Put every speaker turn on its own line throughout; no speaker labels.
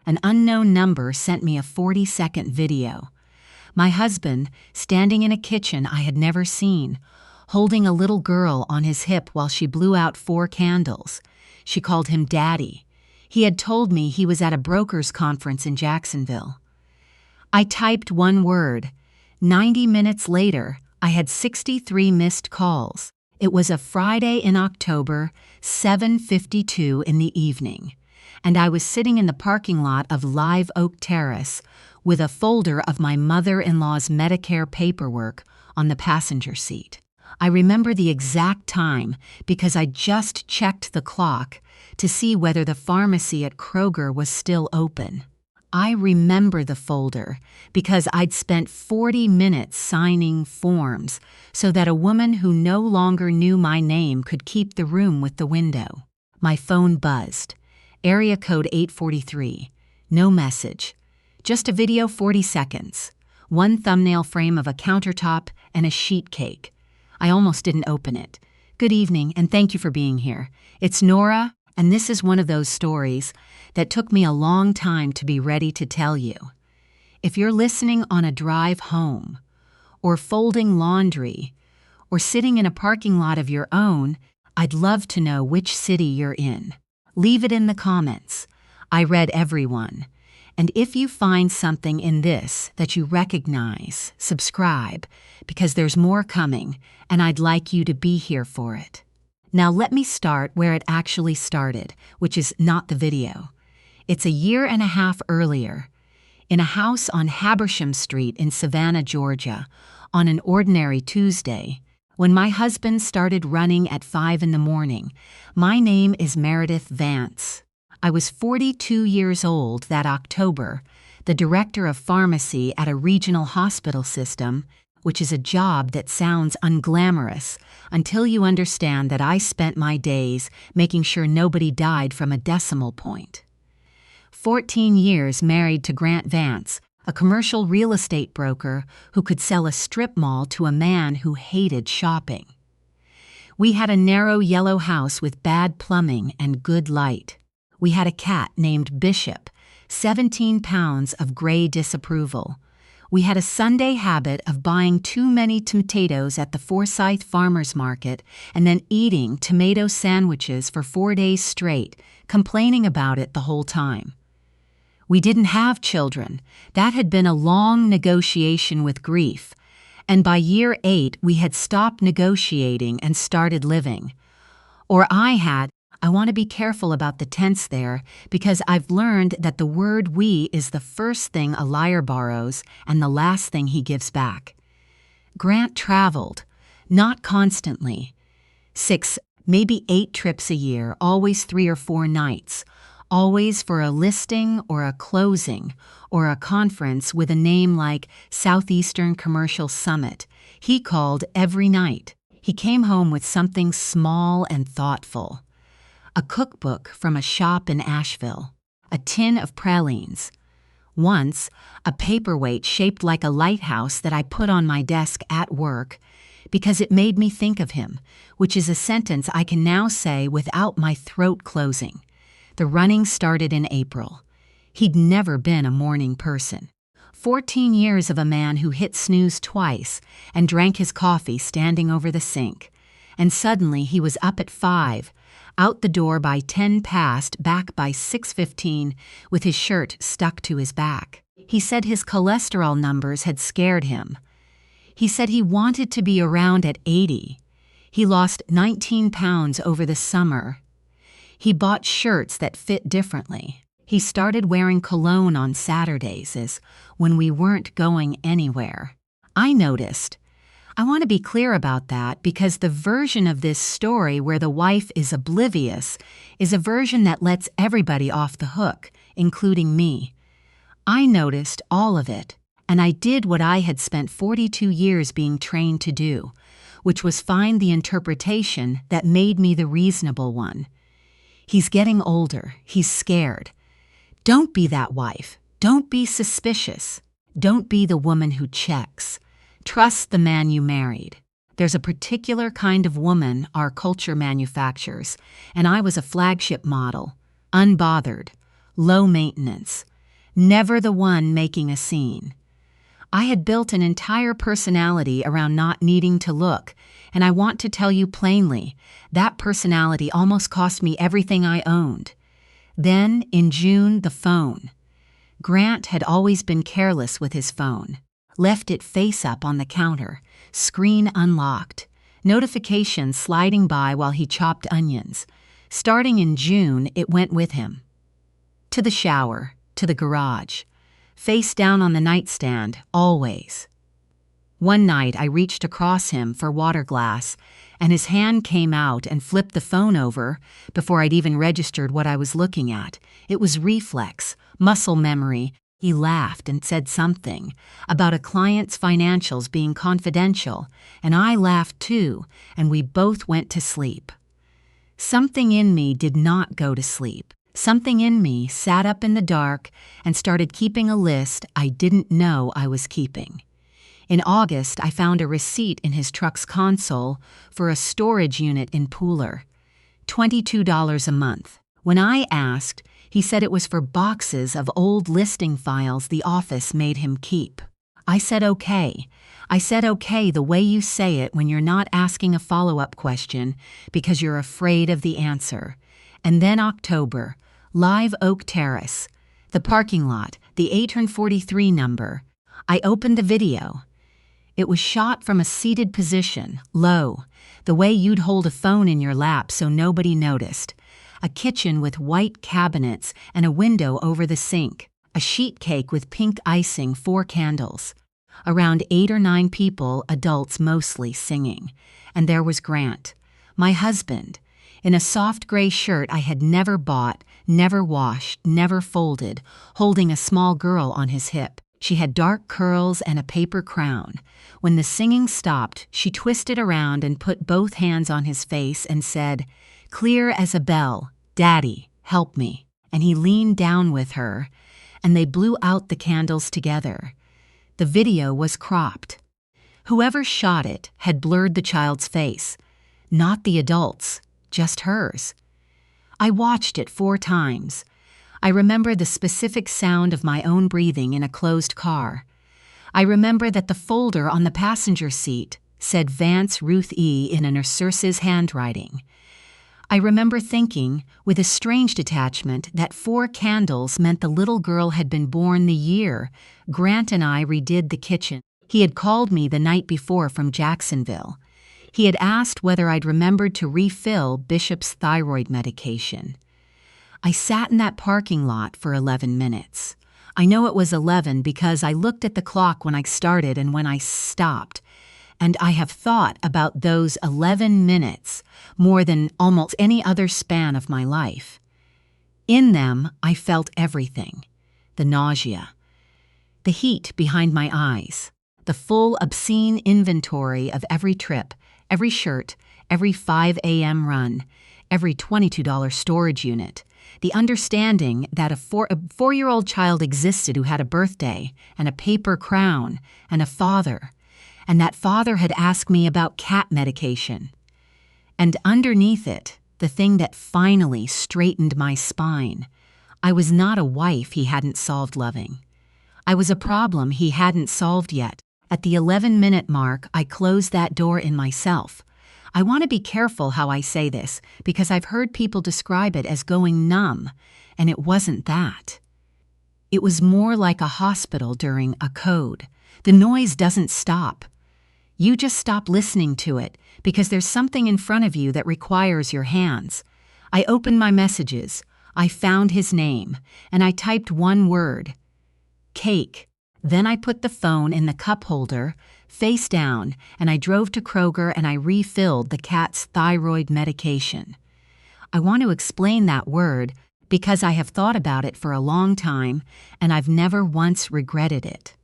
an unknown number sent me a 40-second video. My husband, standing in a kitchen I had never seen, holding a little girl on his hip while she blew out 4 candles. She called him Daddy. He had told me he was at a brokers' conference in Jacksonville. I typed one word. 90 minutes later, I had 63 missed calls. It was a Friday in October, 7:52 in the evening, and I was sitting in the parking lot of Live Oak Terrace with a folder of my mother-in-law's Medicare paperwork on the passenger seat. I remember the exact time because I just checked the clock to see whether the pharmacy at Kroger was still open. I remember the folder because I'd spent 40 minutes signing forms so that a woman who no longer knew my name could keep the room with the window. My phone buzzed. Area code 843. No message. Just a video 40 seconds. One thumbnail frame of a countertop and a sheet cake. I almost didn't open it. Good evening, and thank you for being here. It's Nora, and this is one of those stories that took me a long time to be ready to tell you. If you're listening on a drive home, or folding laundry, or sitting in a parking lot of your own, I'd love to know which city you're in. Leave it in the comments. I read everyone. And if you find something in this that you recognize, subscribe, because there's more coming, and I'd like you to be here for it. Now let me start where it actually started, which is not the video. It's a year and a half earlier, in a house on Habersham Street in Savannah, Georgia, on an ordinary Tuesday, when my husband started running at 5 in the morning. My name is Meredith Vance. I was 42 years old that October, the director of pharmacy at a regional hospital system, which is a job that sounds unglamorous until you understand that I spent my days making sure nobody died from a decimal point. 14 years married to Grant Vance, a commercial real estate broker who could sell a strip mall to a man who hated shopping. We had a narrow yellow house with bad plumbing and good light. We had a cat named Bishop, 17 pounds of gray disapproval. We had a Sunday habit of buying too many tomatoes at the Forsyth Farmers Market and then eating tomato sandwiches for 4 days straight, complaining about it the whole time. We didn't have children. That had been a long negotiation with grief. And by year 8, we had stopped negotiating and started living. Or I want to be careful about the tense there because I've learned that the word we is the first thing a liar borrows and the last thing he gives back. Grant traveled, not constantly. 6, maybe 8 trips a year, always 3 or 4 nights, always for a listing or a closing or a conference with a name like Southeastern Commercial Summit. He called every night. He came home with something small and thoughtful. A cookbook from a shop in Asheville, a tin of pralines. Once, a paperweight shaped like a lighthouse that I put on my desk at work because it made me think of him, which is a sentence I can now say without my throat closing. The running started in April. He'd never been a morning person. 14 years of a man who hit snooze twice and drank his coffee standing over the sink. And suddenly he was up at 5, out the door by 10 past, back by 6:15, with his shirt stuck to his back. He said his cholesterol numbers had scared him. He said he wanted to be around at 80. He lost 19 pounds over the summer. He bought shirts that fit differently. He started wearing cologne on Saturdays as when we weren't going anywhere. I noticed. I want to be clear about that because the version of this story where the wife is oblivious is a version that lets everybody off the hook, including me. I noticed all of it, and I did what I had spent 42 years being trained to do, which was find the interpretation that made me the reasonable one. He's getting older. He's scared. Don't be that wife. Don't be suspicious. Don't be the woman who checks. Trust the man you married. There's a particular kind of woman our culture manufactures, and I was a flagship model, unbothered, low maintenance. never the one making a scene. I had built an entire personality around not needing to look, and I want to tell you plainly, that personality almost cost me everything I owned. Then, in June, the phone. Grant had always been careless with his phone. Left it face up on the counter, screen unlocked, notifications sliding by while he chopped onions. Starting in June, it went with him. To the shower, to the garage. Face down on the nightstand, always. One night I reached across him for water glass, and his hand came out and flipped the phone over before I'd even registered what I was looking at. It was reflex, muscle memory. He laughed and said something about a client's financials being confidential, and I laughed too, and we both went to sleep. Something in me did not go to sleep. Something in me sat up in the dark and started keeping a list I didn't know I was keeping. In August, I found a receipt in his truck's console for a storage unit in Pooler. $22 a month. When I asked, he said it was for boxes of old listing files the office made him keep. I said okay. I said okay the way you say it when you're not asking a follow-up question because you're afraid of the answer. And then October, Live Oak Terrace, the parking lot, the 843 number. I opened the video. It was shot from a seated position, low, the way you'd hold a phone in your lap so nobody noticed. A kitchen with white cabinets and a window over the sink. A sheet cake with pink icing, 4 candles. Around 8 or 9 people, adults mostly, singing. And there was Grant, my husband, in a soft gray shirt I had never bought, never washed, never folded, holding a small girl on his hip. She had dark curls and a paper crown. When the singing stopped, she twisted around and put both hands on his face and said, clear as a bell, "Daddy, help me." And he leaned down with her, and they blew out the candles together. The video was cropped. Whoever shot it had blurred the child's face. Not the adult's, just hers. I watched it 4 times. I remember the specific sound of my own breathing in a closed car. I remember that the folder on the passenger seat said Vance Ruth E. in a nurse's handwriting. I remember thinking, with a strange detachment, that 4 candles meant the little girl had been born the year Grant and I redid the kitchen. He had called me the night before from Jacksonville. He had asked whether I'd remembered to refill Bishop's thyroid medication. I sat in that parking lot for 11 minutes. I know it was 11 because I looked at the clock when I started and when I stopped. And I have thought about those 11 minutes more than almost any other span of my life. In them, I felt everything. The nausea, the heat behind my eyes, the full obscene inventory of every trip, every shirt, every 5 a.m. run, every $22 storage unit, the understanding that a 4-year-old child existed who had a birthday and a paper crown and a father, and that father had asked me about cat medication. And underneath it, the thing that finally straightened my spine. I was not a wife he hadn't solved loving. I was a problem he hadn't solved yet. At the 11-minute mark, I closed that door in myself. I want to be careful how I say this, because I've heard people describe it as going numb, and it wasn't that. It was more like a hospital during a code. The noise doesn't stop. You just stop listening to it because there's something in front of you that requires your hands. I opened my messages. I found his name, and I typed one word, cake. Then I put the phone in the cup holder, face down, and I drove to Kroger and I refilled the cat's thyroid medication. I want to explain that word because I have thought about it for a long time and I've never once regretted it.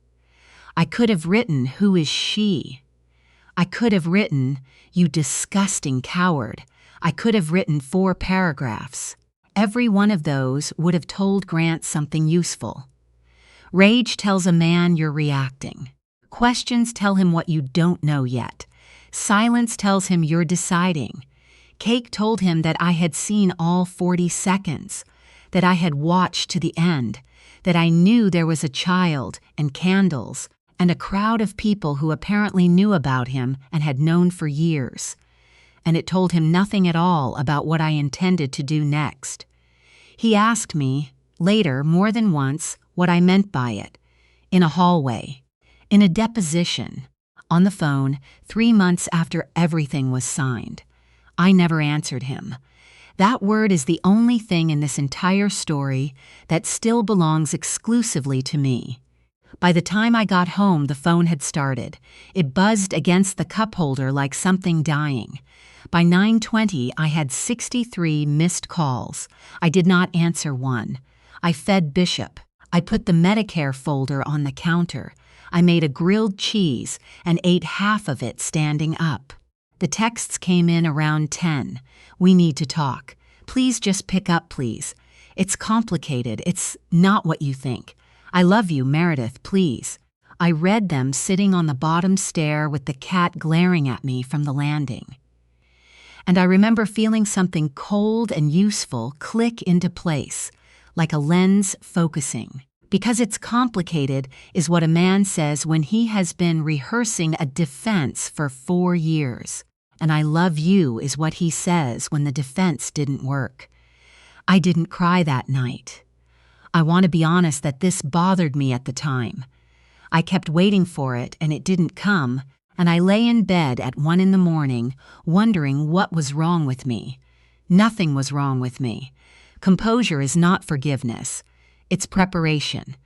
I could have written, "Who is she?" I could have written, "You disgusting coward." I could have written 4 paragraphs. Every one of those would have told Grant something useful. Rage tells a man you're reacting. Questions tell him what you don't know yet. Silence tells him you're deciding. Cake told him that I had seen all 40 seconds, that I had watched to the end, that I knew there was a child and candles and a crowd of people who apparently knew about him and had known for years. And it told him nothing at all about what I intended to do next. He asked me, later more than once, what I meant by it. In a hallway, in a deposition, on the phone, 3 months after everything was signed. I never answered him. That word is the only thing in this entire story that still belongs exclusively to me. By the time I got home, the phone had started. It buzzed against the cup holder like something dying. By 9:20, I had 63 missed calls. I did not answer one. I fed Bishop. I put the Medicare folder on the counter. I made a grilled cheese and ate half of it standing up. The texts came in around 10. We need to talk. Please just pick up, please. It's complicated. It's not what you think. I love you, Meredith, please. I read them sitting on the bottom stair with the cat glaring at me from the landing. And I remember feeling something cold and useful click into place, like a lens focusing. Because it's complicated is what a man says when he has been rehearsing a defense for 4 years. And I love you is what he says when the defense didn't work. I didn't cry that night. I want to be honest that this bothered me at the time. I kept waiting for it and it didn't come, and I lay in bed at 1 a.m, wondering what was wrong with me. Nothing was wrong with me. Composure is not forgiveness. It's preparation.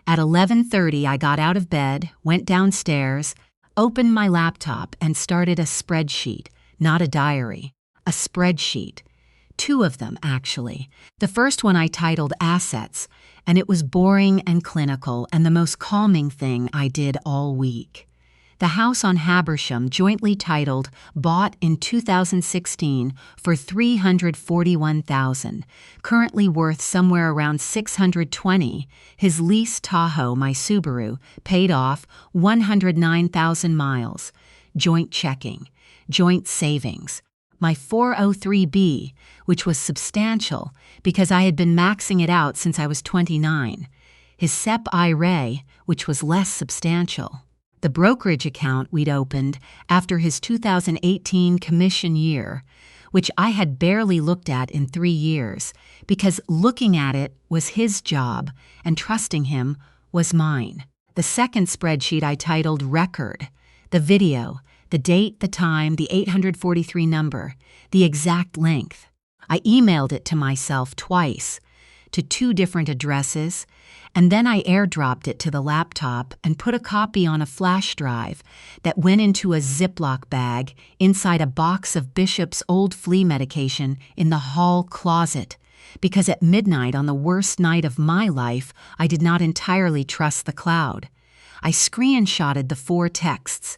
At 11:30, I got out of bed, went downstairs, opened my laptop, and started a spreadsheet, not a diary. A spreadsheet. 2 of them, actually. The first one I titled Assets, and it was boring and clinical and the most calming thing I did all week. The house on Habersham, jointly titled Bought in 2016 for $341,000, currently worth somewhere around $620. His lease Tahoe, my Subaru, paid off 109,000 miles. Joint checking, joint savings. My 403B, which was substantial because I had been maxing it out since I was 29. His SEP IRA, which was less substantial. The brokerage account we'd opened after his 2018 commission year, which I had barely looked at in 3 years, because looking at it was his job and trusting him was mine. The second spreadsheet I titled Record, the video, the date, the time, the 843 number, the exact length. I emailed it to myself twice, to 2 different addresses, and then I airdropped it to the laptop and put a copy on a flash drive that went into a Ziploc bag inside a box of Bishop's old flea medication in the hall closet, because at midnight on the worst night of my life, I did not entirely trust the cloud. I screenshotted the 4 texts.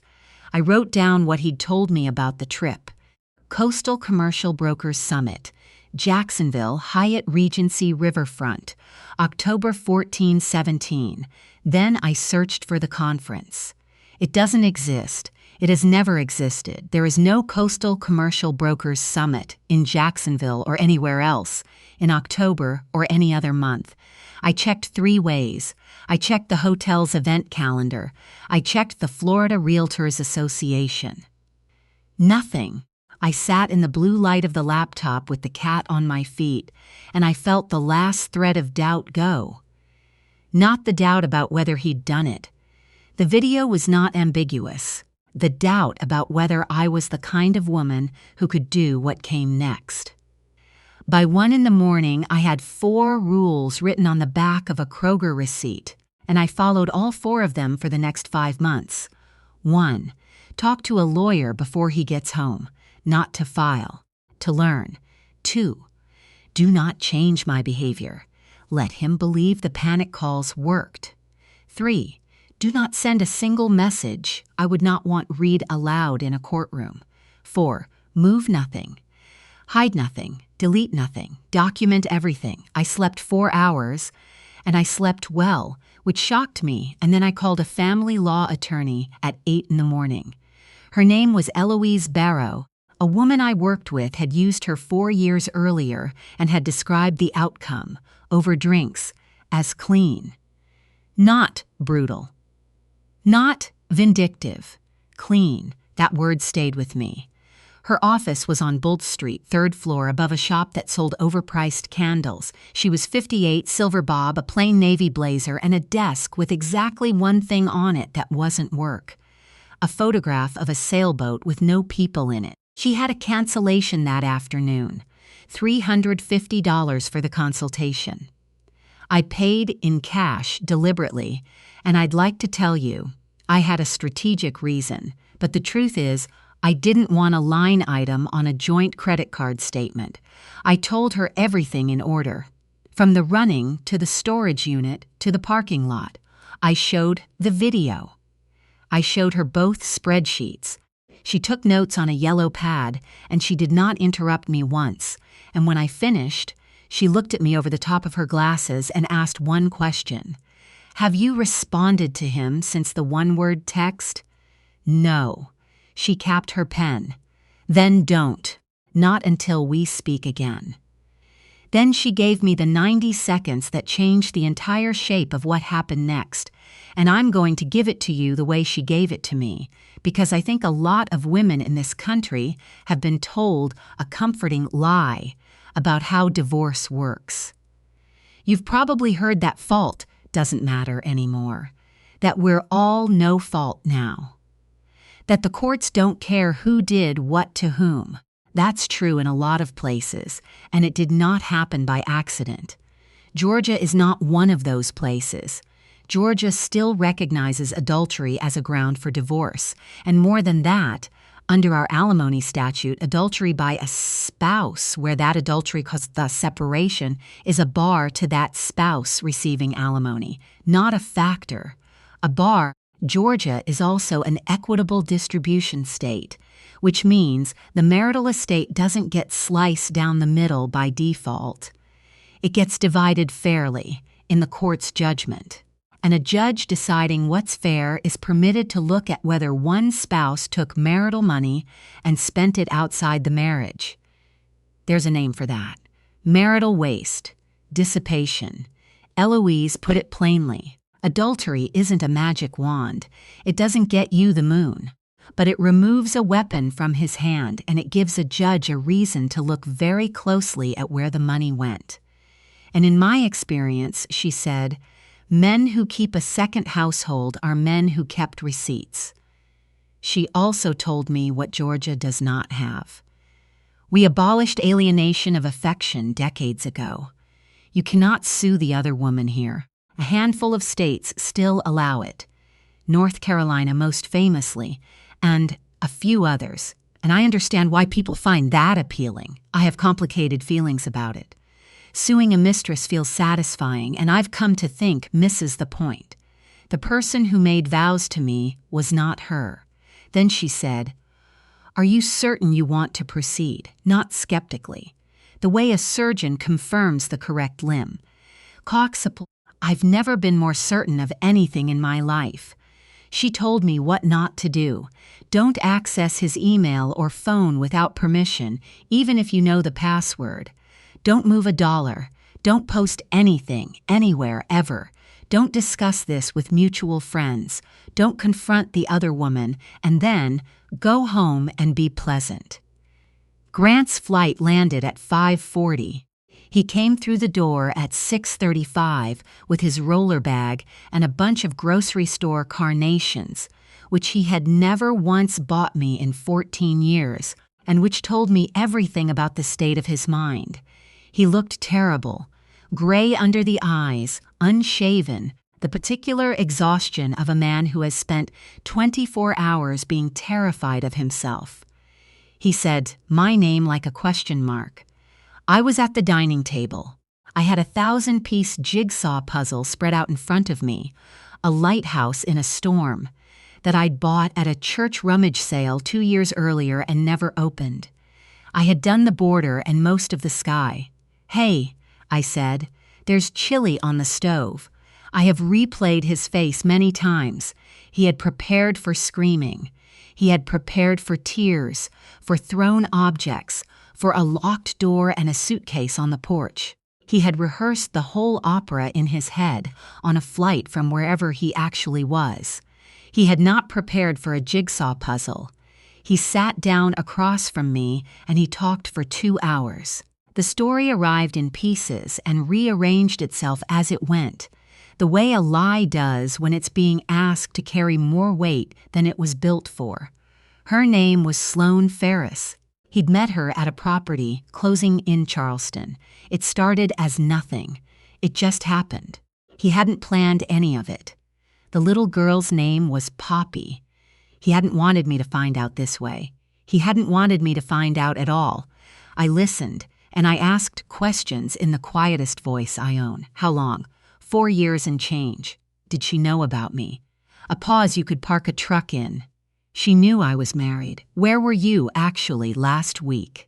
I wrote down what he'd told me about the trip. Coastal Commercial Brokers Summit, Jacksonville, Hyatt Regency Riverfront, October 14-17. Then I searched for the conference. It doesn't exist. It has never existed. There is no Coastal Commercial Brokers Summit in Jacksonville or anywhere else in October or any other month. I checked 3 ways. I checked the hotel's event calendar. I checked the Florida Realtors Association. Nothing. I sat in the blue light of the laptop with the cat on my feet, and I felt the last thread of doubt go. Not the doubt about whether he'd done it. The video was not ambiguous. The doubt about whether I was the kind of woman who could do what came next. By 1 a.m, I had 4 rules written on the back of a Kroger receipt, and I followed all 4 of them for the next 5 months. 1. Talk to a lawyer before he gets home. Not to file, to learn. 2. Do not change my behavior. Let him believe the panic calls worked. 3. Do not send a single message I would not want read aloud in a courtroom. 4. Move nothing. Hide nothing. Delete nothing. Document everything. I slept 4 hours, and I slept well, which shocked me, and then I called a family law attorney at 8 a.m. Her name was Eloise Barrow. A woman I worked with had used her 4 years earlier and had described the outcome, over drinks, as clean. Not brutal. Not vindictive. Clean. That word stayed with me. Her office was on Bolt Street, 3rd floor, above a shop that sold overpriced candles. She was 58, silver bob, a plain navy blazer, and a desk with exactly one thing on it that wasn't work. A photograph of a sailboat with no people in it. She had a cancellation that afternoon. $350 for the consultation. I paid in cash deliberately, and I'd like to tell you, I had a strategic reason, but the truth is, I didn't want a line item on a joint credit card statement. I told her everything in order, from the running to the storage unit to the parking lot. I showed the video. I showed her both spreadsheets. She took notes on a yellow pad, and she did not interrupt me once. And when I finished, she looked at me over the top of her glasses and asked one question. Have you responded to him since the one-word text? No. She capped her pen. Then don't. Not until we speak again. Then she gave me the 90 seconds that changed the entire shape of what happened next, and I'm going to give it to you the way she gave it to me, because I think a lot of women in this country have been told a comforting lie about how divorce works. You've probably heard that fault doesn't matter anymore, that we're all no fault now, that the courts don't care who did what to whom. That's true in a lot of places, and it did not happen by accident. Georgia is not one of those places. Georgia still recognizes adultery as a ground for divorce, and more than that, under our alimony statute, adultery by a spouse where that adultery caused the separation is a bar to that spouse receiving alimony, not a factor. A bar. Georgia is also an equitable distribution state, which means the marital estate doesn't get sliced down the middle by default. It gets divided fairly in the court's judgment. And a judge deciding what's fair is permitted to look at whether one spouse took marital money and spent it outside the marriage. There's a name for that. Marital waste, dissipation. Eloise put it plainly. Adultery isn't a magic wand. It doesn't get you the moon. But it removes a weapon from his hand, and it gives a judge a reason to look very closely at where the money went. And in my experience, she said, men who keep a second household are men who kept receipts. She also told me what Georgia does not have. We abolished alienation of affection decades ago. You cannot sue the other woman here. A handful of states still allow it. North Carolina most famously, and a few others. And I understand why people find that appealing. I have complicated feelings about it. Suing a mistress feels satisfying, and I've come to think misses the point. The person who made vows to me was not her. Then she said, "Are you certain you want to proceed?" Not skeptically. The way a surgeon confirms the correct limb. I've never been more certain of anything in my life. She told me what not to do. Don't access his email or phone without permission, even if you know the password. Don't move a dollar. Don't post anything, anywhere, ever. Don't discuss this with mutual friends. Don't confront the other woman, and then go home and be pleasant. Grant's flight landed at 5:40. He came through the door at 6:35 with his roller bag and a bunch of grocery store carnations, which he had never once bought me in 14 years, and which told me everything about the state of his mind. He looked terrible, gray under the eyes, unshaven, the particular exhaustion of a man who has spent 24 hours being terrified of himself. He said, my name like a question mark. I was at the dining table. I had a 1,000-piece jigsaw puzzle spread out in front of me, a lighthouse in a storm, that I'd bought at a church rummage sale 2 years earlier and never opened. I had done the border and most of the sky. Hey, I said, there's chili on the stove. I have replayed his face many times. He had prepared for screaming. He had prepared for tears, for thrown objects, for a locked door and a suitcase on the porch. He had rehearsed the whole opera in his head on a flight from wherever he actually was. He had not prepared for a jigsaw puzzle. He sat down across from me and he talked for 2 hours. The story arrived in pieces and rearranged itself as it went, the way a lie does when it's being asked to carry more weight than it was built for. Her name was Sloane Ferris. He'd met her at a property closing in Charleston. It started as nothing. It just happened. He hadn't planned any of it. The little girl's name was Poppy. He hadn't wanted me to find out this way. He hadn't wanted me to find out at all. I listened, and I asked questions in the quietest voice I own. How long? 4 years and change. Did she know about me? A pause you could park a truck in. She knew I was married. Where were you, actually, last week?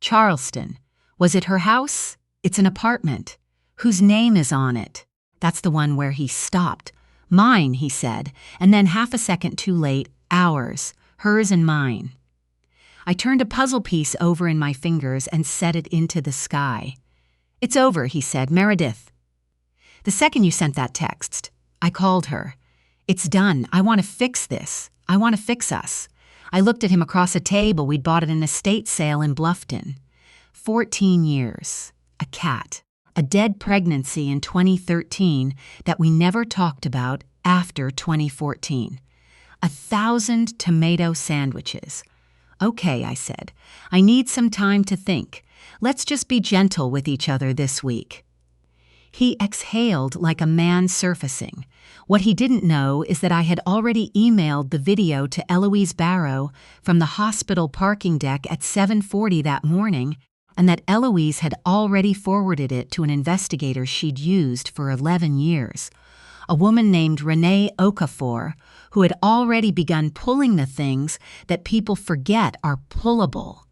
Charleston. Was it her house? It's an apartment. Whose name is on it? That's the one where he stopped. Mine, he said, and then half a second too late, ours, hers and mine. I turned a puzzle piece over in my fingers and set it into the sky. It's over, he said. Meredith. The second you sent that text, I called her. It's done. I want to fix this. I want to fix us. I looked at him across a table. We'd bought at an estate sale in Bluffton. 14 years. A cat. A dead pregnancy in 2013 that we never talked about after 2014. 1,000 tomato sandwiches. Okay, I said. I need some time to think. Let's just be gentle with each other this week. He exhaled like a man surfacing. What he didn't know is that I had already emailed the video to Eloise Barrow from the hospital parking deck at 7:40 that morning, and that Eloise had already forwarded it to an investigator she'd used for 11 years, a woman named Renee Okafor, who had already begun pulling the things that people forget are pullable.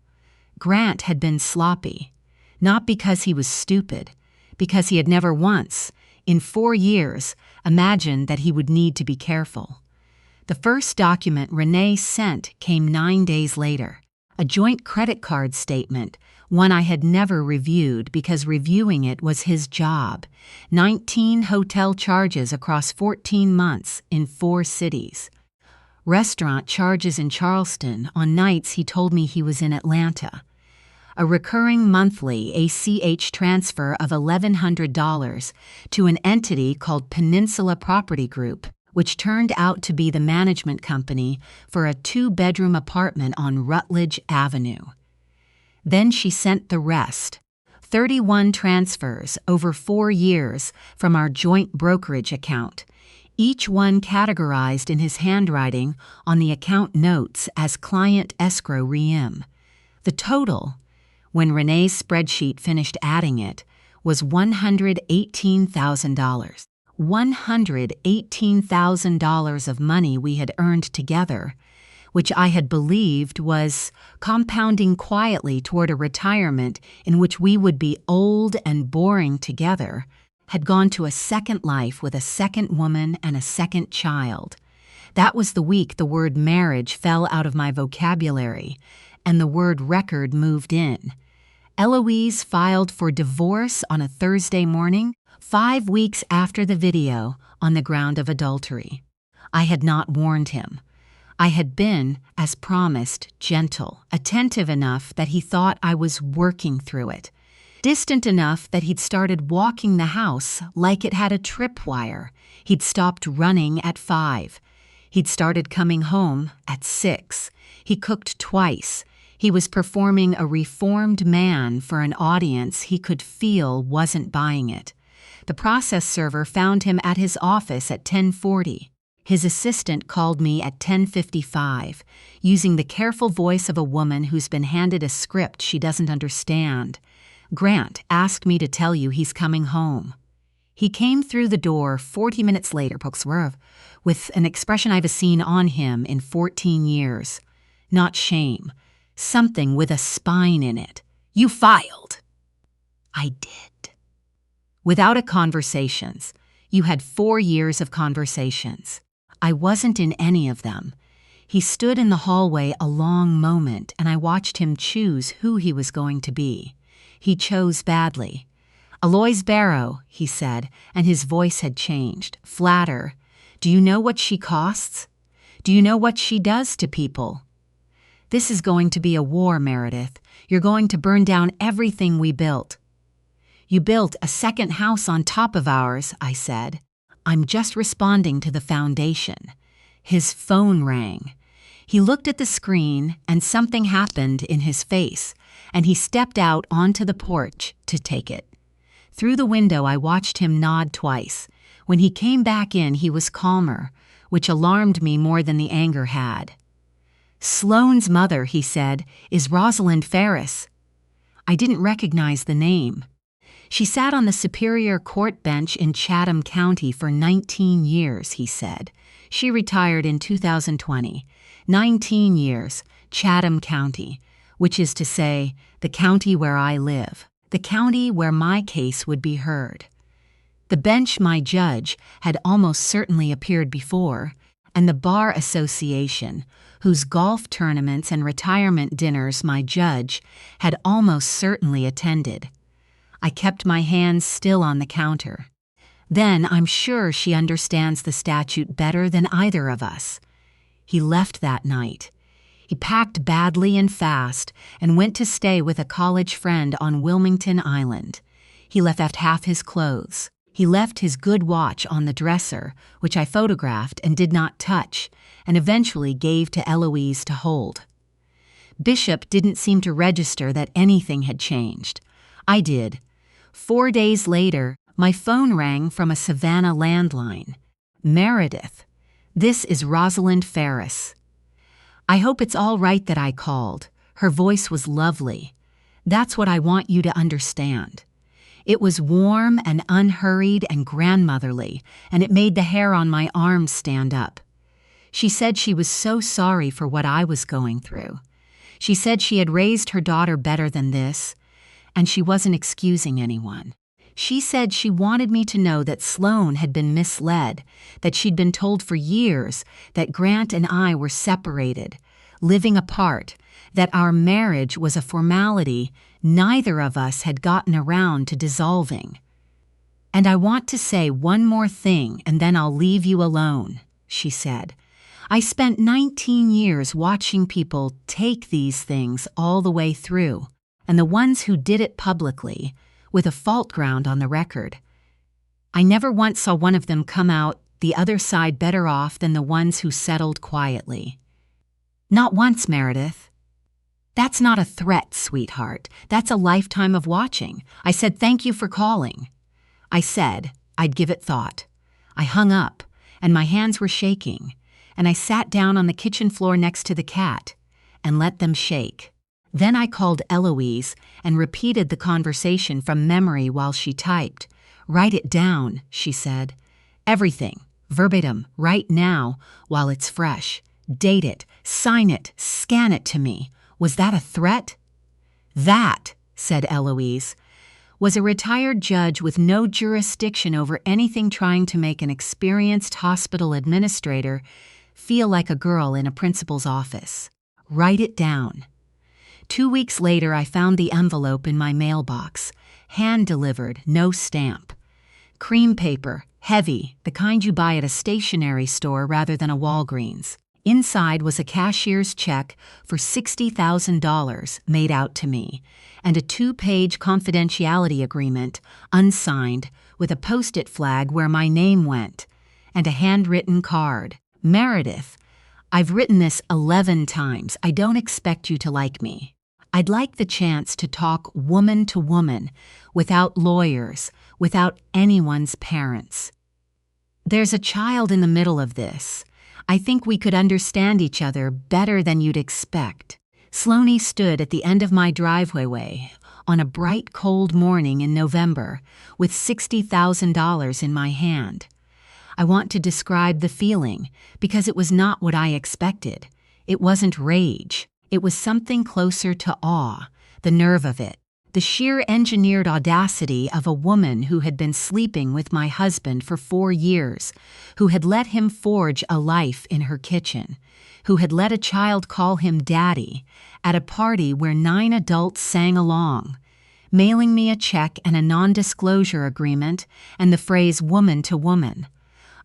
Grant had been sloppy, not because he was stupid, because he had never once, in 4 years, imagined that he would need to be careful. The first document Renee sent came 9 days later, a joint credit card statement, one I had never reviewed because reviewing it was his job. 19 hotel charges across 14 months in 4 cities. Restaurant charges in Charleston on nights he told me he was in Atlanta. A recurring monthly ACH transfer of $1,100 to an entity called Peninsula Property Group, which turned out to be the management company for a 2-bedroom apartment on Rutledge Avenue. Then she sent the rest, 31 transfers over 4 years from our joint brokerage account, each one categorized in his handwriting on the account notes as client escrow reim. The total, when Renee's spreadsheet finished adding it, was $118,000. $118,000 of money we had earned together, which I had believed was compounding quietly toward a retirement in which we would be old and boring together, had gone to a second life with a second woman and a second child. That was the week the word marriage fell out of my vocabulary, and the word record moved in. Eloise filed for divorce on a Thursday morning, 5 weeks after the video, on the ground of adultery. I had not warned him. I had been, as promised, gentle, attentive enough that he thought I was working through it, distant enough that he'd started walking the house like it had a tripwire. He'd stopped running at 5. He'd started coming home at 6. He cooked twice. He was performing a reformed man for an audience he could feel wasn't buying it. The process server found him at his office at 10:40. His assistant called me at 10:55, using the careful voice of a woman who's been handed a script she doesn't understand. Grant asked me to tell you he's coming home. He came through the door 40 minutes later, with an expression I've seen on him in 14 years. Not shame. Something with a spine in it. You filed. I did. Without a conversations. You had 4 years of conversations. I wasn't in any of them. He stood in the hallway a long moment, and I watched him choose who he was going to be. He chose badly. Alois Barrow, he said, and his voice had changed, flatter. Do you know what she costs? Do you know what she does to people? This is going to be a war, Meredith. You're going to burn down everything we built. You built a second house on top of ours, I said. I'm just responding to the foundation. His phone rang. He looked at the screen and something happened in his face, and he stepped out onto the porch to take it. Through the window I watched him nod twice. When he came back in, he was calmer, which alarmed me more than the anger had. Sloane's mother, he said, is Rosalind Ferris. I didn't recognize the name. She sat on the Superior Court bench in Chatham County for 19 years, he said. She retired in 2020. 19 years, Chatham County, which is to say, the county where I live, the county where my case would be heard. The bench my judge had almost certainly appeared before, and the Bar Association, whose golf tournaments and retirement dinners my judge had almost certainly attended. I kept my hands still on the counter. Then I'm sure she understands the statute better than either of us. He left that night. He packed badly and fast and went to stay with a college friend on Wilmington Island. He left half his clothes. He left his good watch on the dresser, which I photographed and did not touch, and eventually gave to Eloise to hold. Bishop didn't seem to register that anything had changed. I did. 4 days later, my phone rang from a Savannah landline. Meredith. This is Rosalind Ferris. I hope it's all right that I called. Her voice was lovely. That's what I want you to understand. It was warm and unhurried and grandmotherly, and it made the hair on my arms stand up. She said she was so sorry for what I was going through. She said she had raised her daughter better than this, and she wasn't excusing anyone. She said she wanted me to know that Sloane had been misled, that she'd been told for years that Grant and I were separated, living apart, that our marriage was a formality neither of us had gotten around to dissolving. And I want to say one more thing and then I'll leave you alone, she said. I spent 19 years watching people take these things all the way through, and the ones who did it publicly, with a fault ground on the record. I never once saw one of them come out the other side better off than the ones who settled quietly. Not once, Meredith. That's not a threat, sweetheart. That's a lifetime of watching. I said thank you for calling. I said I'd give it thought. I hung up, and my hands were shaking, and I sat down on the kitchen floor next to the cat and let them shake. Then I called Eloise and repeated the conversation from memory while she typed. Write it down, she said. Everything, verbatim, right now, while it's fresh. Date it, sign it, scan it to me. Was that a threat? That, said Eloise, was a retired judge with no jurisdiction over anything trying to make an experienced hospital administrator feel like a girl in a principal's office. Write it down. 2 weeks later, I found the envelope in my mailbox, hand-delivered, no stamp. Cream paper, heavy, the kind you buy at a stationery store rather than a Walgreens. Inside was a cashier's check for $60,000 made out to me, and a 2-page confidentiality agreement, unsigned, with a post-it flag where my name went, and a handwritten card. Meredith, I've written this 11 times. I don't expect you to like me. I'd like the chance to talk woman to woman, without lawyers, without anyone's parents. There's a child in the middle of this. I think we could understand each other better than you'd expect. Sloane stood at the end of my driveway on a bright, cold morning in November with $60,000 in my hand. I want to describe the feeling because it was not what I expected. It wasn't rage. It was something closer to awe, the nerve of it, the sheer engineered audacity of a woman who had been sleeping with my husband for 4 years, who had let him forge a life in her kitchen, who had let a child call him daddy at a party where 9 adults sang along. mailing me a check and a non-disclosure agreement and the phrase woman to woman.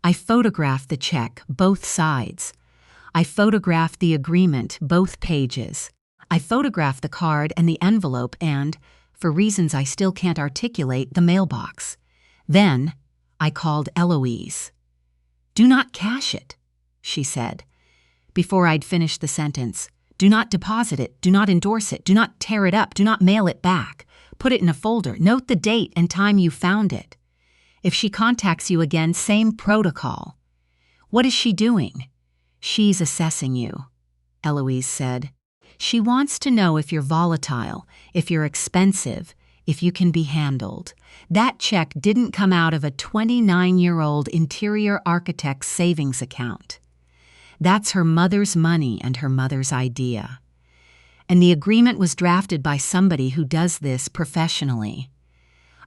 I photographed the check, both sides. I photographed the agreement, both pages. I photographed the card and the envelope and, for reasons I still can't articulate, the mailbox. Then, I called Eloise. "Do not cash it," she said. Before I'd finished the sentence, "Do not deposit it, do not endorse it, do not tear it up, do not mail it back. Put it in a folder, note the date and time you found it. If she contacts you again, same protocol." "What is she doing?" "She's assessing you," Eloise said. "She wants to know if you're volatile, if you're expensive, if you can be handled. That check didn't come out of a 29-year-old interior architect's savings account. That's her mother's money and her mother's idea. And the agreement was drafted by somebody who does this professionally."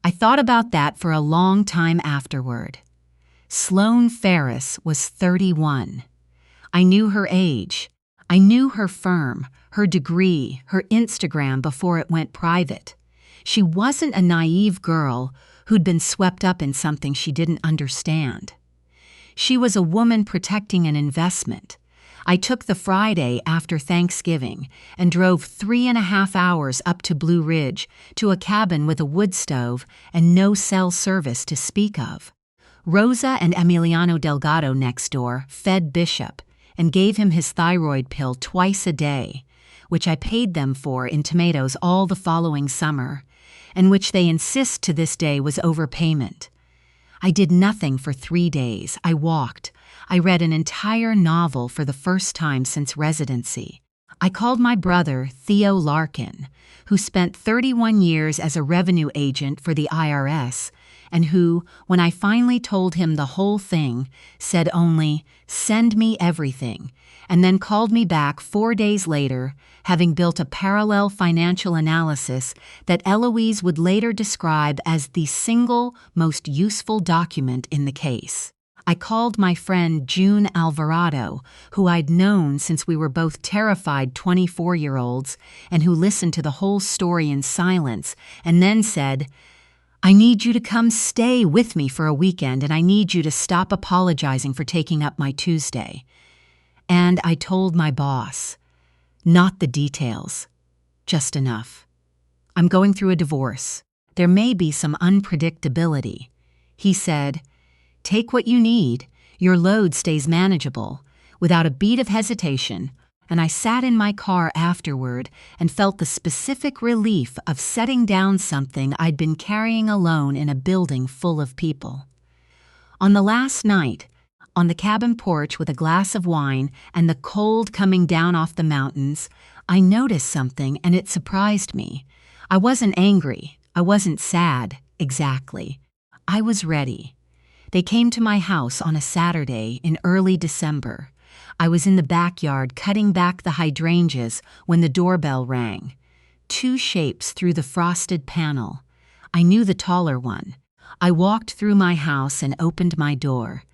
I thought about that for a long time afterward. Sloane Ferris was 31. I knew her age. I knew her firm, her degree, her Instagram before it went private. She wasn't a naive girl who'd been swept up in something she didn't understand. She was a woman protecting an investment. I took the Friday after Thanksgiving and drove 3.5 hours up to Blue Ridge to a cabin with a wood stove and no cell service to speak of. Rosa and Emiliano Delgado next door fed Bishop and gave him his thyroid pill twice a day, which I paid them for in tomatoes all the following summer, and which they insist to this day was overpayment. I did nothing for 3 days. I walked. I read an entire novel for the first time since residency. I called my brother, Theo Larkin, who spent 31 years as a revenue agent for the IRS, and who, when I finally told him the whole thing, said only, "Send me everything," and then called me back 4 days later, having built a parallel financial analysis that Eloise would later describe as the single most useful document in the case. I called my friend June Alvarado, who I'd known since we were both terrified 24-year-olds and who listened to the whole story in silence, and then said, "I need you to come stay with me for a weekend, and I need you to stop apologizing for taking up my Tuesday." And I told my boss. Not the details. Just enough. "I'm going through a divorce. There may be some unpredictability." He said, "Take what you need. Your load stays manageable," without a beat of hesitation, and I sat in my car afterward and felt the specific relief of setting down something I'd been carrying alone in a building full of people. On the last night, on the cabin porch with a glass of wine and the cold coming down off the mountains, I noticed something and it surprised me. I wasn't angry. I wasn't sad, exactly. I was ready. They came to my house on a Saturday in early December. I was in the backyard cutting back the hydrangeas when the doorbell rang. 2 shapes through the frosted panel. I knew the taller one. I walked through my house and opened my door.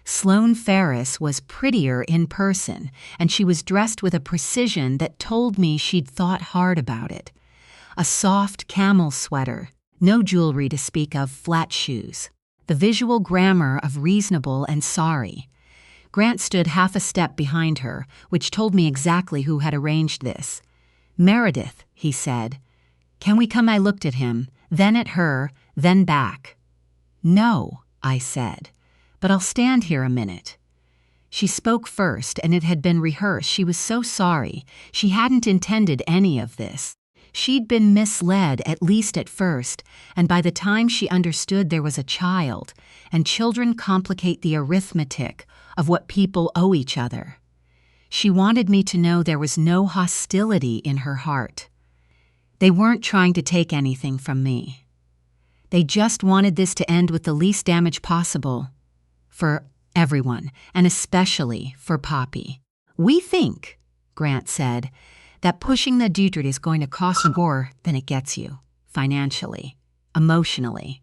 Sloane Ferris was prettier in person, and she was dressed with a precision that told me she'd thought hard about it. A soft camel sweater, no jewelry to speak of, flat shoes. The visual grammar of reasonable and sorry. Grant stood half a step behind her, which told me exactly who had arranged this. "Meredith," he said. "Can we come?" I looked at him, then at her, then back. "No," I said, "but I'll stand here a minute." She spoke first, and it had been rehearsed. She was so sorry. She hadn't intended any of this. She'd been misled, at least at first, and by the time she understood there was a child, and children complicate the arithmetic of what people owe each other. She wanted me to know there was no hostility in her heart. They weren't trying to take anything from me. They just wanted this to end with the least damage possible. For everyone, and especially for Poppy. "We think," Grant said, "that pushing the Dutert is going to cost more than it gets you, financially, emotionally."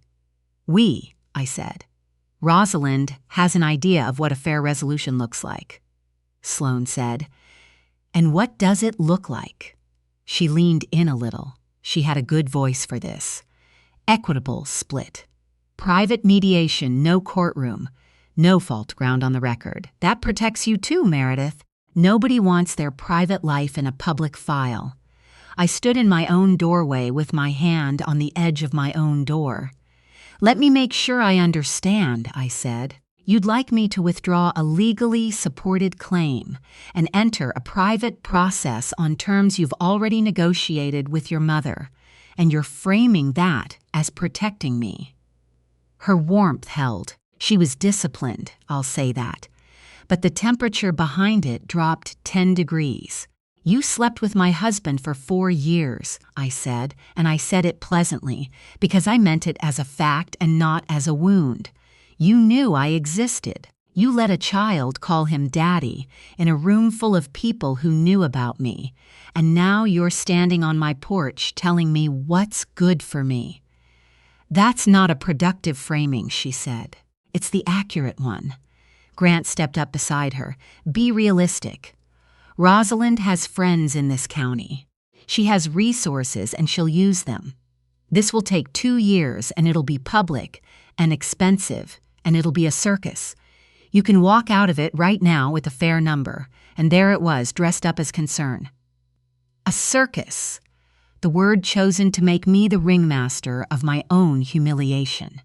"We," I said. "Rosalind has an idea of what a fair resolution looks like," Sloane said. "And what does it look like?" She leaned in a little. She had a good voice for this. Equitable split. Private mediation, no courtroom. No fault ground on the record. That protects you too, Meredith. Nobody wants their private life in a public file. I stood in my own doorway with my hand on the edge of my own door. Let me make sure I understand, I said. You'd like me to withdraw a legally supported claim and enter a private process on terms you've already negotiated with your mother, and you're framing that as protecting me. Her warmth held. She was disciplined, I'll say that. But the temperature behind it dropped 10 degrees. You slept with my husband for 4 years, I said, and I said it pleasantly, because I meant it as a fact and not as a wound. You knew I existed. You let a child call him Daddy in a room full of people who knew about me, and now you're standing on my porch telling me what's good for me. That's not a productive framing, she said. It's the accurate one. Grant stepped up beside her. Be realistic. Rosalind has friends in this county. She has resources and she'll use them. This will take 2 years and it'll be public and expensive and it'll be a circus. You can walk out of it right now with a fair number, and there it was, dressed up as concern. A circus. The word chosen to make me the ringmaster of my own humiliation.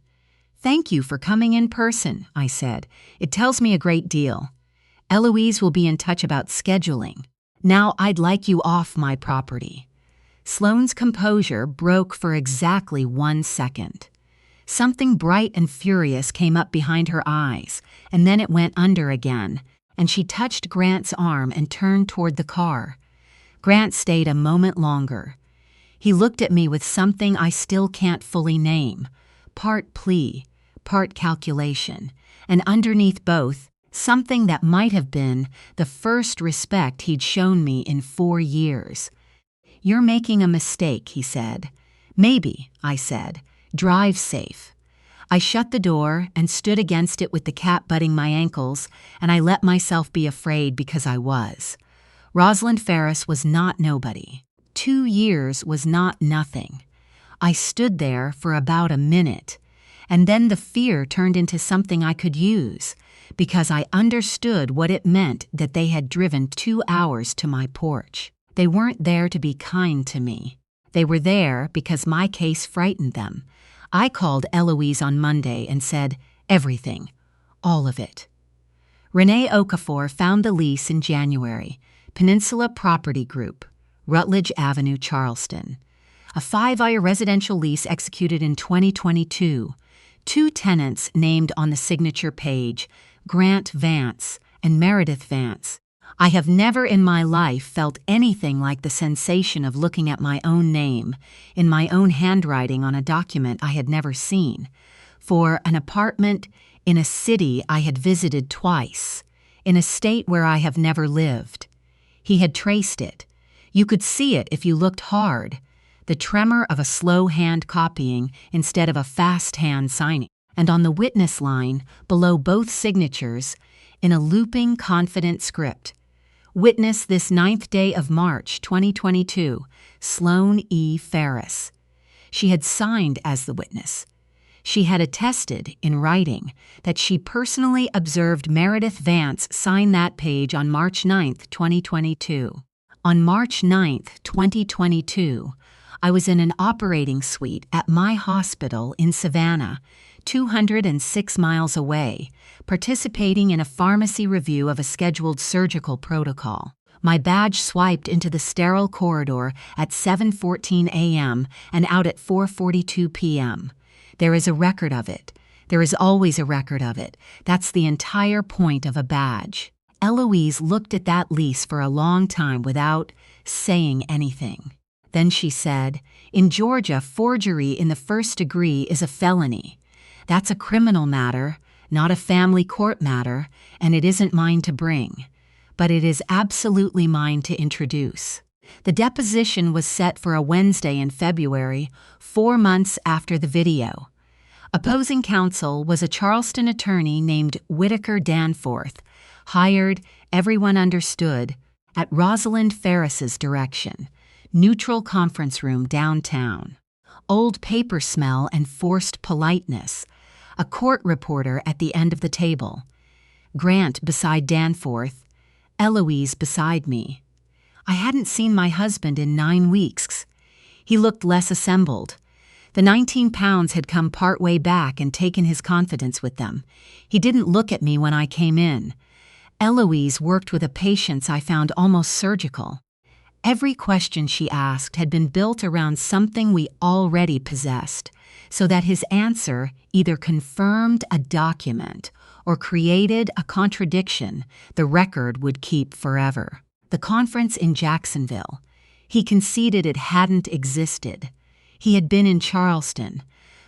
Thank you for coming in person, I said. It tells me a great deal. Eloise will be in touch about scheduling. Now I'd like you off my property. Sloane's composure broke for exactly 1 second. Something bright and furious came up behind her eyes, and then it went under again, and she touched Grant's arm and turned toward the car. Grant stayed a moment longer. He looked at me with something I still can't fully name, part plea, part calculation, and underneath both, something that might have been the first respect he'd shown me in 4 years. You're making a mistake, he said. Maybe, I said. Drive safe. I shut the door and stood against it with the cat butting my ankles, and I let myself be afraid because I was. Rosalind Ferris was not nobody. 2 years was not nothing. I stood there for about a minute, and then the fear turned into something I could use, because I understood what it meant that they had driven 2 hours to my porch. They weren't there to be kind to me. They were there because my case frightened them. I called Eloise on Monday and said, everything, all of it. Renee Okafor found the lease in January, Peninsula Property Group, Rutledge Avenue, Charleston. A 5-year residential lease executed in 2022. 2 tenants named on the signature page, Grant Vance and Meredith Vance. I have never in my life felt anything like the sensation of looking at my own name in my own handwriting on a document I had never seen, for an apartment in a city I had visited twice, in a state where I have never lived. He had traced it. You could see it if you looked hard, the tremor of a slow hand copying instead of a fast hand signing, and on the witness line, below both signatures, in a looping, confident script. Witness this 9th day of March, 2022, Sloane E. Ferris. She had signed as the witness. She had attested, in writing, that she personally observed Meredith Vance sign that page on March 9th, 2022. On March 9th, 2022, I was in an operating suite at my hospital in Savannah, 206 miles away, participating in a pharmacy review of a scheduled surgical protocol. My badge swiped into the sterile corridor at 7:14 a.m. and out at 4:42 p.m. There is a record of it. There is always a record of it. That's the entire point of a badge. Eloise looked at that lease for a long time without saying anything. Then she said, "In Georgia, forgery in the first degree is a felony. That's a criminal matter, not a family court matter, and it isn't mine to bring. But it is absolutely mine to introduce." The deposition was set for a Wednesday in February, 4 months after the video. Opposing counsel was a Charleston attorney named Whitaker Danforth, hired, everyone understood, at Rosalind Ferris's direction, Neutral conference room downtown. Old paper smell and forced politeness. A court reporter at the end of the table. Grant beside Danforth. Eloise beside me. I hadn't seen my husband in 9 weeks. He looked less assembled. The 19 pounds had come part way back and taken his confidence with them. He didn't look at me when I came in. Eloise worked with a patience I found almost surgical. Every question she asked had been built around something we already possessed, so that his answer either confirmed a document or created a contradiction the record would keep forever. The conference in Jacksonville. He conceded it hadn't existed. He had been in Charleston.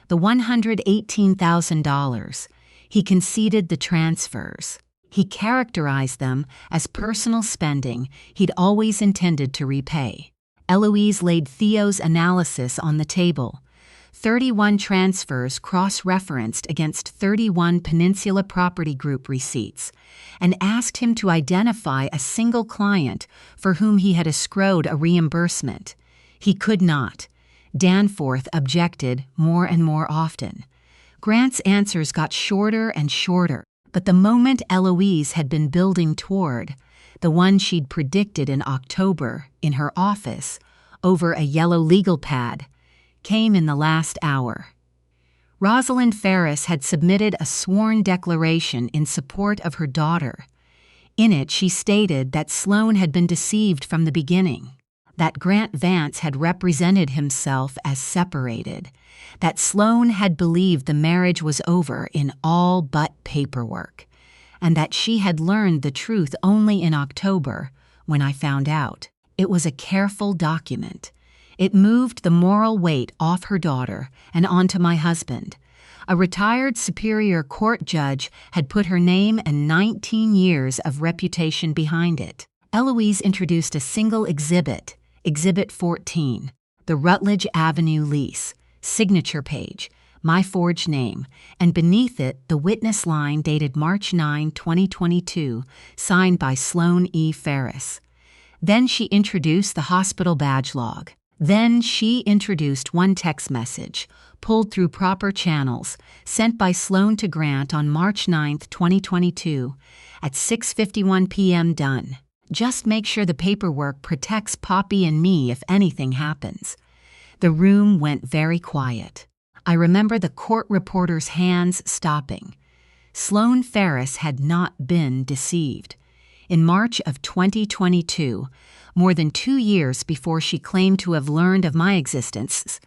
The $118,000. He conceded the transfers. He characterized them as personal spending he'd always intended to repay. Eloise laid Theo's analysis on the table. 31 transfers cross-referenced against 31 Peninsula Property Group receipts, and asked him to identify a single client for whom he had escrowed a reimbursement. He could not. Danforth objected more and more often. Grant's answers got shorter and shorter, but the moment Eloise had been building toward, the one she'd predicted in October in her office, over a yellow legal pad, came in the last hour. Rosalind Ferris had submitted a sworn declaration in support of her daughter. In it, she stated that Sloan had been deceived from the beginning, that Grant Vance had represented himself as separated, that Sloan had believed the marriage was over in all but paperwork, and that she had learned the truth only in October, when I found out. It was a careful document. It moved the moral weight off her daughter and onto my husband. A retired Superior Court judge had put her name and 19 years of reputation behind it. Eloise introduced a single exhibit, Exhibit 14, the Rutledge Avenue lease, signature page, my forged name, and beneath it the witness line dated March 9, 2022, signed by Sloan E. Ferris. Then she introduced the hospital badge log. Then she introduced one text message, pulled through proper channels, sent by Sloan to Grant on March 9, 2022, at 6:51 p.m. done. Just make sure the paperwork protects Poppy and me if anything happens. The room went very quiet. I remember the court reporter's hands stopping. Sloan Ferris had not been deceived. In March of 2022, more than 2 years before she claimed to have learned of my existence,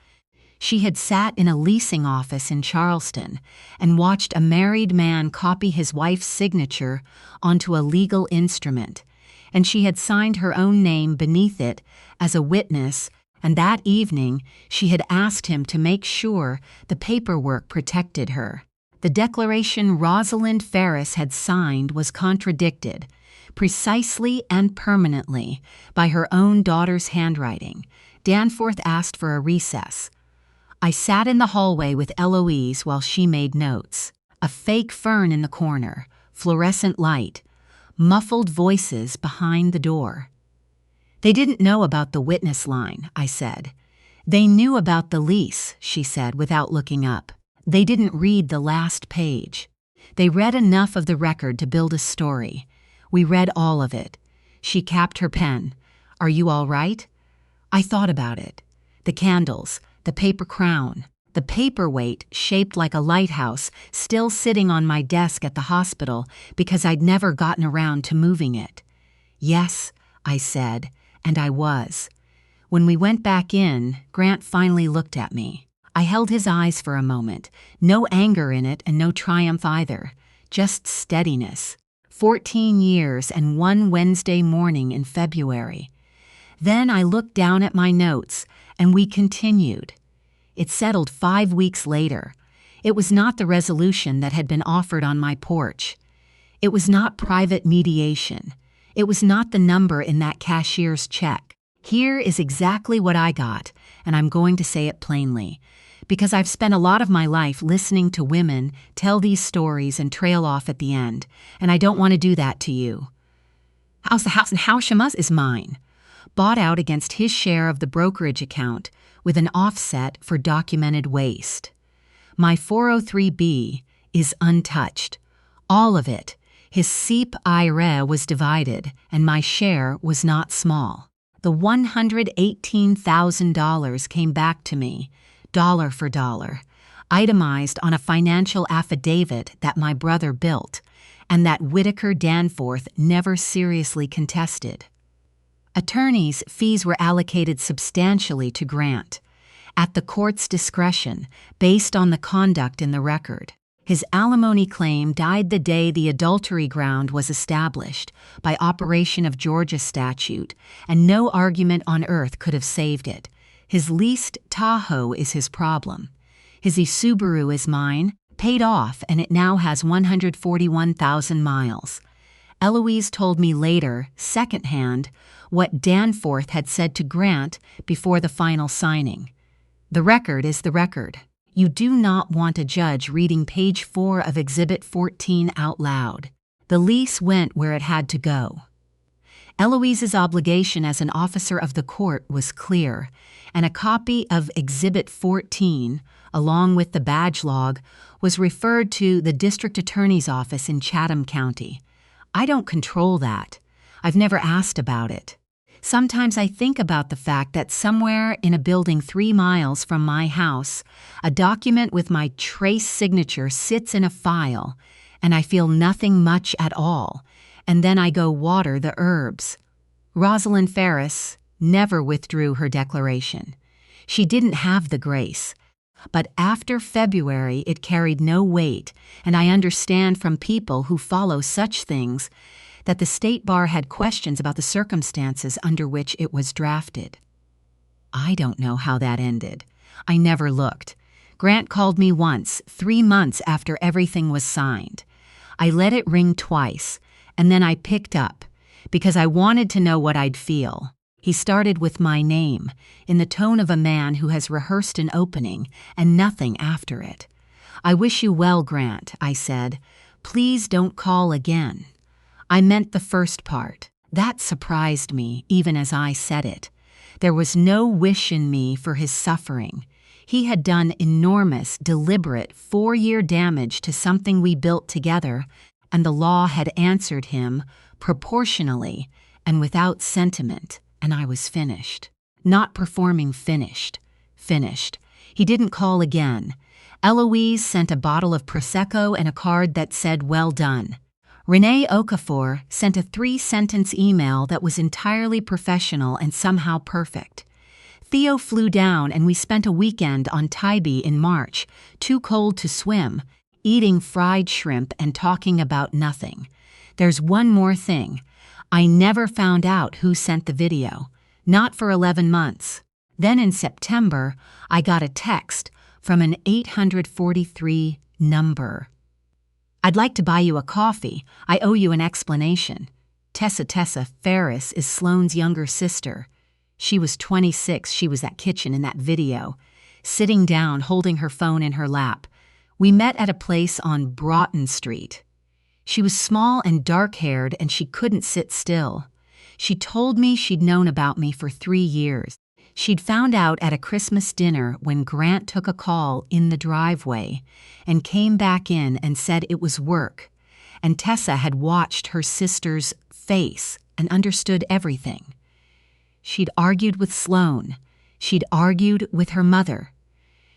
she had sat in a leasing office in Charleston and watched a married man copy his wife's signature onto a legal instrument, and she had signed her own name beneath it as a witness, and that evening she had asked him to make sure the paperwork protected her. The declaration Rosalind Ferris had signed was contradicted, precisely and permanently, by her own daughter's handwriting. Danforth asked for a recess. I sat in the hallway with Eloise while she made notes. A fake fern in the corner, fluorescent light, muffled voices behind the door. They didn't know about the witness line, I said. They knew about the lease, she said without looking up. They didn't read the last page. They read enough of the record to build a story. We read all of it. She capped her pen. Are you all right? I thought about it. The candles, the paper crown, the paperweight shaped like a lighthouse still sitting on my desk at the hospital because I'd never gotten around to moving it. Yes, I said, and I was. When we went back in, Grant finally looked at me. I held his eyes for a moment, no anger in it and no triumph either, just steadiness. 14 years and one Wednesday morning in February. Then I looked down at my notes, and we continued. It settled 5 weeks later. It was not the resolution that had been offered on my porch. It was not private mediation. It was not the number in that cashier's check. Here is exactly what I got, and I'm going to say it plainly, because I've spent a lot of my life listening to women tell these stories and trail off at the end, and I don't want to do that to you. How's the house in Howshamus is mine. bought out against his share of the brokerage account with an offset for documented waste. My 403B is untouched. All of it. His SEEP IRA was divided, and my share was not small. The $118,000 came back to me, dollar for dollar, itemized on a financial affidavit that my brother built, and that Whitaker Danforth never seriously contested. Attorneys' fees were allocated substantially to Grant, at the court's discretion, based on the conduct in the record. His alimony claim died the day the adultery ground was established by operation of Georgia statute, and no argument on earth could have saved it. His leased Tahoe is his problem. His Subaru is mine, paid off, and it now has 141,000 miles. Eloise told me later, secondhand, what Danforth had said to Grant before the final signing. The record is the record. You do not want a judge reading page 4 of Exhibit 14 out loud. The lease went where it had to go. Eloise's obligation as an officer of the court was clear, and a copy of Exhibit 14, along with the badge log, was referred to the district attorney's office in Chatham County. I don't control that. I've never asked about it. Sometimes I think about the fact that somewhere in a building 3 miles from my house, a document with my trace signature sits in a file, and I feel nothing much at all, and then I go water the herbs. Rosalind Ferris never withdrew her declaration. She didn't have the grace. But after February, it carried no weight, and I understand from people who follow such things that the state bar had questions about the circumstances under which it was drafted. I don't know how that ended. I never looked. Grant called me once, 3 months after everything was signed. I let it ring twice, and then I picked up, because I wanted to know what I'd feel. He started with my name, in the tone of a man who has rehearsed an opening, and nothing after it. "I wish you well, Grant," I said. "Please don't call again." I meant the first part. That surprised me, even as I said it. There was no wish in me for his suffering. He had done enormous, deliberate, 4-year damage to something we built together, and the law had answered him proportionally and without sentiment, and I was finished. Not performing finished. Finished. He didn't call again. Eloise sent a bottle of Prosecco and a card that said, "Well done." Renee Okafor sent a 3-sentence email that was entirely professional and somehow perfect. Theo flew down and we spent a weekend on Tybee in March, too cold to swim, eating fried shrimp and talking about nothing. There's one more thing. I never found out who sent the video. Not for 11 months. Then in September, I got a text from an 843 number. "I'd like to buy you a coffee. I owe you an explanation. Tessa Ferris is Sloane's younger sister. She was 26. She was at kitchen in that video, sitting down, holding her phone in her lap. We met at a place on Broughton Street. She was small and dark-haired, and she couldn't sit still. She told me she'd known about me for 3 years. She'd found out at a Christmas dinner when Grant took a call in the driveway and came back in and said it was work, and Tessa had watched her sister's face and understood everything. She'd argued with Sloane. She'd argued with her mother.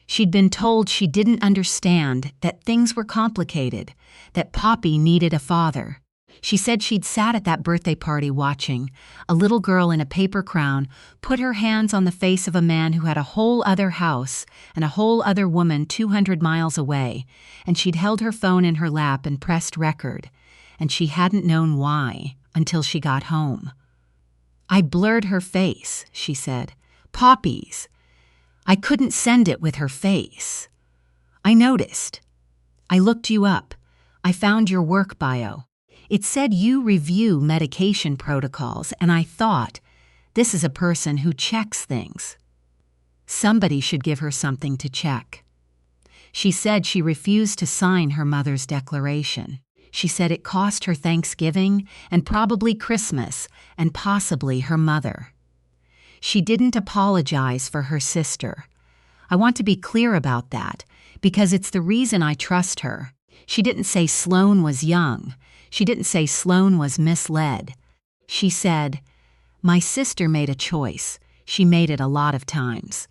She'd been told she didn't understand, that things were complicated, that Poppy needed a father. She said she'd sat at that birthday party watching a little girl in a paper crown put her hands on the face of a man who had a whole other house and a whole other woman 200 miles away, and she'd held her phone in her lap and pressed record, and she hadn't known why until she got home. "I blurred her face," she said. "Poppy's. I couldn't send it with her face. I noticed. I looked you up. I found your work bio. It said you review medication protocols, and I thought, this is a person who checks things. Somebody should give her something to check." She said she refused to sign her mother's declaration. She said it cost her Thanksgiving and probably Christmas and possibly her mother. She didn't apologize for her sister. I want to be clear about that, because it's the reason I trust her. She didn't say Sloan was young. She didn't say Sloan was misled. She said, "My sister made a choice. She made it a lot of times."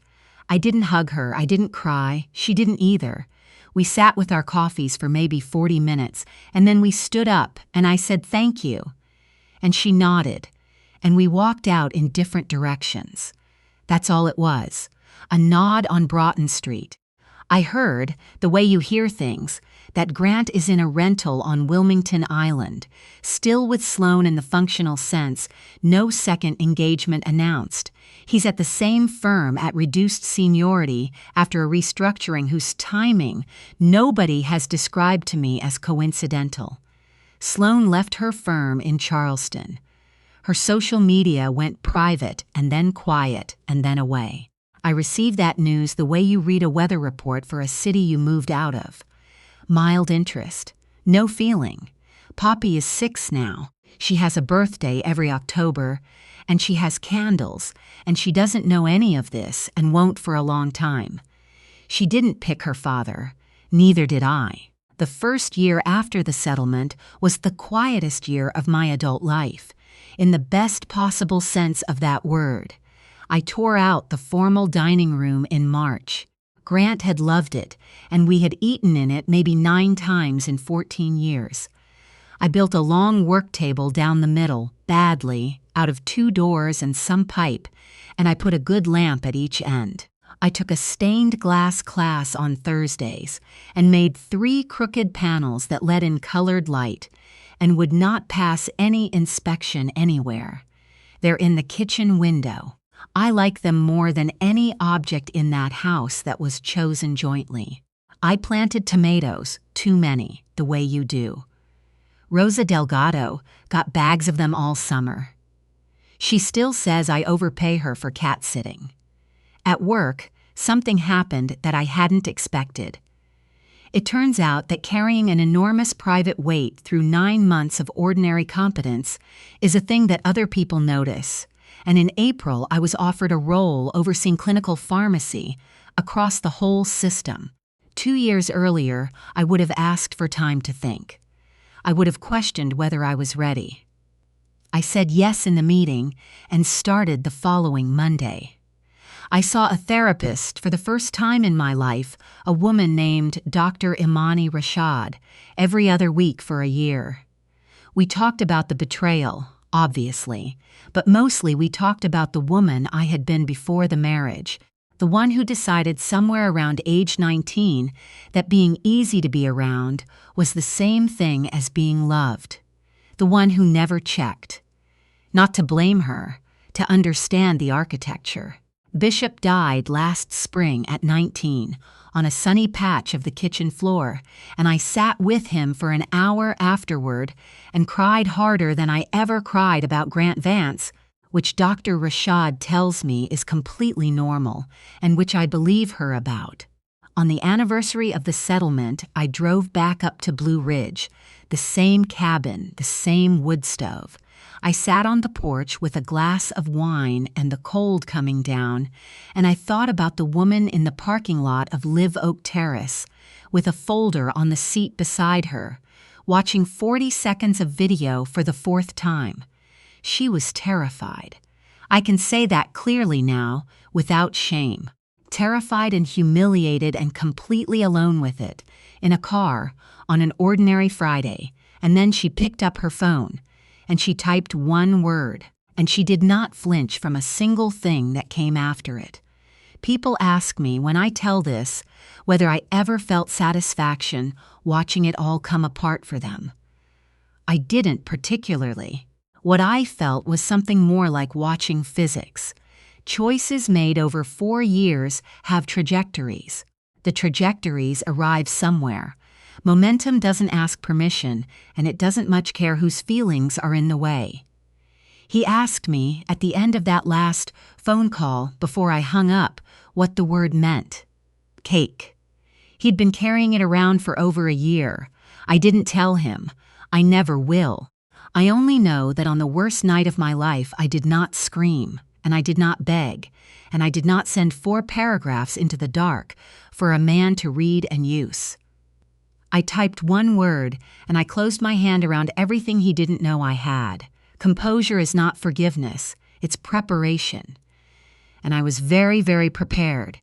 I didn't hug her. I didn't cry. She didn't either. We sat with our coffees for maybe 40 minutes, and then we stood up, and I said thank you. And she nodded, and we walked out in different directions. That's all it was, a nod on Broughton Street. I heard, the way you hear things, that Grant is in a rental on Wilmington Island, still with Sloan in the functional sense, no second engagement announced. He's at the same firm at reduced seniority after a restructuring whose timing nobody has described to me as coincidental. Sloan left her firm in Charleston. Her social media went private and then quiet and then away. I received that news the way you read a weather report for a city you moved out of. Mild interest. No feeling. Poppy is 6 now. She has a birthday every October, and she has candles, and she doesn't know any of this and won't for a long time. She didn't pick her father. Neither did I. The first year after the settlement was the quietest year of my adult life, in the best possible sense of that word. I tore out the formal dining room in March. Grant had loved it, and we had eaten in it maybe 9 times in 14 years. I built a long work table down the middle, badly, out of 2 doors and some pipe, and I put a good lamp at each end. I took a stained glass class on Thursdays and made 3 crooked panels that let in colored light and would not pass any inspection anywhere. They're in the kitchen window. I like them more than any object in that house that was chosen jointly. I planted tomatoes, too many, the way you do. Rosa Delgado got bags of them all summer. She still says I overpay her for cat sitting. At work, something happened that I hadn't expected. It turns out that carrying an enormous private weight through 9 months of ordinary competence is a thing that other people notice. And in April, I was offered a role overseeing clinical pharmacy across the whole system. 2 years earlier, I would have asked for time to think. I would have questioned whether I was ready. I said yes in the meeting and started the following Monday. I saw a therapist for the first time in my life, a woman named Dr. Imani Rashad, every other week for a year. We talked about the betrayal, obviously, but mostly we talked about the woman I had been before the marriage, the one who decided somewhere around age 19 that being easy to be around was the same thing as being loved, the one who never checked. Not to blame her, to understand the architecture. Bishop died last spring at 19 on a sunny patch of the kitchen floor, and I sat with him for an hour afterward and cried harder than I ever cried about Grant Vance, which Dr. Rashad tells me is completely normal and which I believe her about. On the anniversary of the settlement, I drove back up to Blue Ridge, the same cabin, the same wood stove. I sat on the porch with a glass of wine and the cold coming down, and I thought about the woman in the parking lot of Live Oak Terrace, with a folder on the seat beside her, watching 40 seconds of video for the 4th time. She was terrified. I can say that clearly now, without shame. Terrified and humiliated and completely alone with it, in a car, on an ordinary Friday, and then she picked up her phone, and she typed one word, and she did not flinch from a single thing that came after it. People ask me when I tell this whether I ever felt satisfaction watching it all come apart for them. I didn't particularly. What I felt was something more like watching physics. Choices made over 4 years have trajectories. The trajectories arrive somewhere. Momentum doesn't ask permission, and it doesn't much care whose feelings are in the way. He asked me, at the end of that last phone call before I hung up, what the word meant. Cake. He'd been carrying it around for over a year. I didn't tell him. I never will. I only know that on the worst night of my life, I did not scream. and I did not beg, and I did not send 4 paragraphs into the dark for a man to read and use. I typed 1 word, and I closed my hand around everything he didn't know I had. Composure is not forgiveness, it's preparation. And I was very, very prepared.